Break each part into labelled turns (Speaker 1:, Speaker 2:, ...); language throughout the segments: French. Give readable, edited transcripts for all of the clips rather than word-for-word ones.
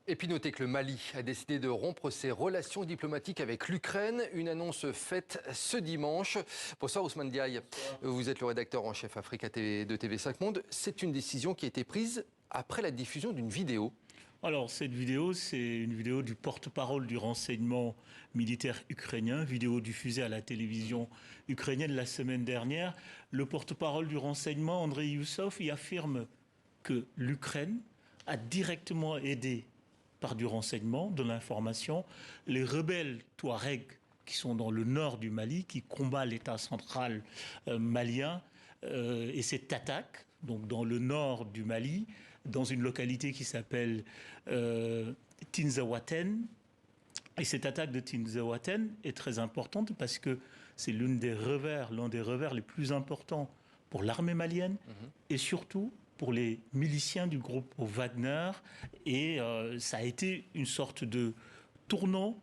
Speaker 1: Et puis notez que le Mali a décidé de rompre ses relations diplomatiques avec l'Ukraine. Une annonce faite ce dimanche. Bonsoir Ousmane Diaye. Vous êtes le rédacteur en chef Africa de TV5 Monde. C'est une décision qui a été prise après la diffusion d'une vidéo.
Speaker 2: Alors, cette vidéo, c'est une vidéo du porte-parole du renseignement militaire ukrainien, vidéo diffusée à la télévision ukrainienne la semaine dernière. Le porte-parole du renseignement, Andrei Youssov, y affirme que l'Ukraine a directement aidé par du renseignement, de l'information, les rebelles Touaregs qui sont dans le nord du Mali, qui combattent l'État central malien, et cette attaque, donc dans le nord du Mali, dans une localité qui s'appelle Tinzaouaten. Et cette attaque de Tinzaouaten est très importante parce que c'est l'un des revers les plus importants pour l'armée malienne et surtout pour les miliciens du groupe Wagner. Et ça a été une sorte de tournant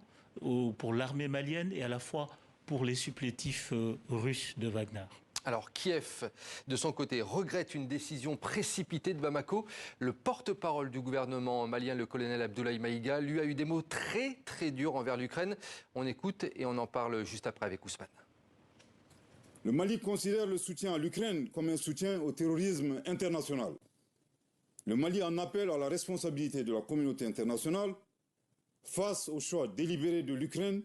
Speaker 2: pour l'armée malienne et à la fois pour les supplétifs russes de Wagner.
Speaker 1: Alors Kiev, de son côté, regrette une décision précipitée de Bamako. Le porte-parole du gouvernement malien, le colonel Abdoulaye Maïga, lui a eu des mots très durs envers l'Ukraine. On écoute et on en parle juste après avec Ousmane.
Speaker 3: Le Mali considère le soutien à l'Ukraine comme un soutien au terrorisme international. Le Mali en appelle à la responsabilité de la communauté internationale face au choix délibéré de l'Ukraine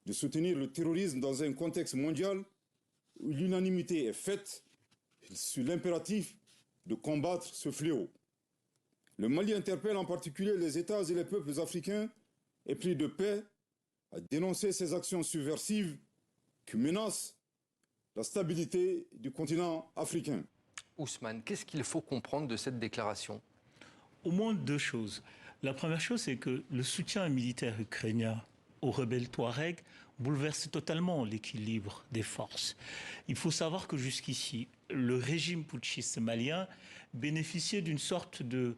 Speaker 3: de soutenir le terrorisme dans un contexte mondial où l'unanimité est faite sur l'impératif de combattre ce fléau. Le Mali interpelle en particulier les États et les peuples africains épris de paix à dénoncer ces actions subversives qui menacent la stabilité du continent africain.
Speaker 1: Ousmane, qu'est-ce qu'il faut comprendre de cette déclaration?
Speaker 2: Au moins deux choses. La première chose, c'est que le soutien militaire ukrainien aux rebelles Touaregs bouleverse totalement l'équilibre des forces. Il faut savoir que jusqu'ici, le régime putschiste malien bénéficiait d'une sorte de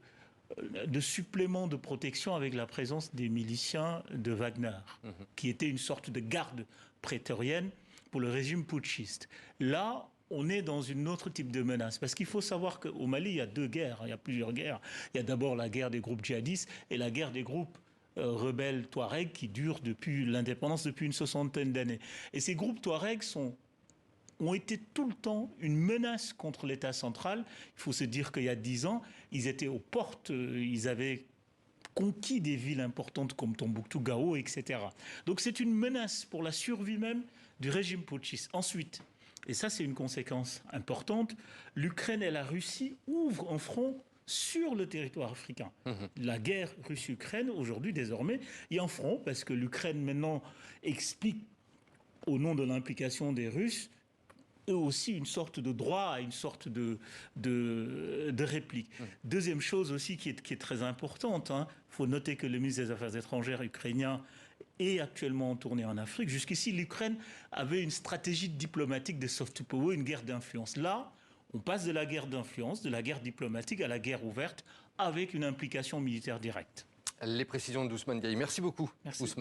Speaker 2: supplément de protection avec la présence des miliciens de Wagner, qui était une sorte de garde prétorienne pour le régime putschiste. Là, on est dans un autre type de menace. Parce qu'il faut savoir qu'au Mali, il y a deux guerres, il y a plusieurs guerres. Il y a d'abord la guerre des groupes djihadistes et la guerre des groupes rebelles Touaregs qui durent depuis l'indépendance, depuis une soixantaine d'années. Et ces groupes Touaregs ont été tout le temps une menace contre l'État central. Il faut se dire qu'il y a 10 ans, ils étaient aux portes, ils avaient conquis des villes importantes comme Tombouctou, Gao, etc. Donc c'est une menace pour la survie même du régime putschiste. Ensuite, et ça c'est une conséquence importante, l'Ukraine et la Russie ouvrent un front sur le territoire africain. La guerre Russie-Ukraine, aujourd'hui, désormais, il y a un front, parce que l'Ukraine, maintenant, explique, au nom de l'implication des Russes, eux aussi une sorte de droit à une sorte de réplique. Deuxième chose aussi qui est très importante, il faut noter que le ministre des Affaires étrangères ukrainien est actuellement en tournée en Afrique. Jusqu'ici, l'Ukraine avait une stratégie diplomatique de soft power, une guerre d'influence. Là, on passe de la guerre d'influence, de la guerre diplomatique à la guerre ouverte avec une implication militaire directe.
Speaker 1: Les précisions d'Ousmane Diaye. Merci beaucoup,
Speaker 2: Merci.
Speaker 1: Ousmane.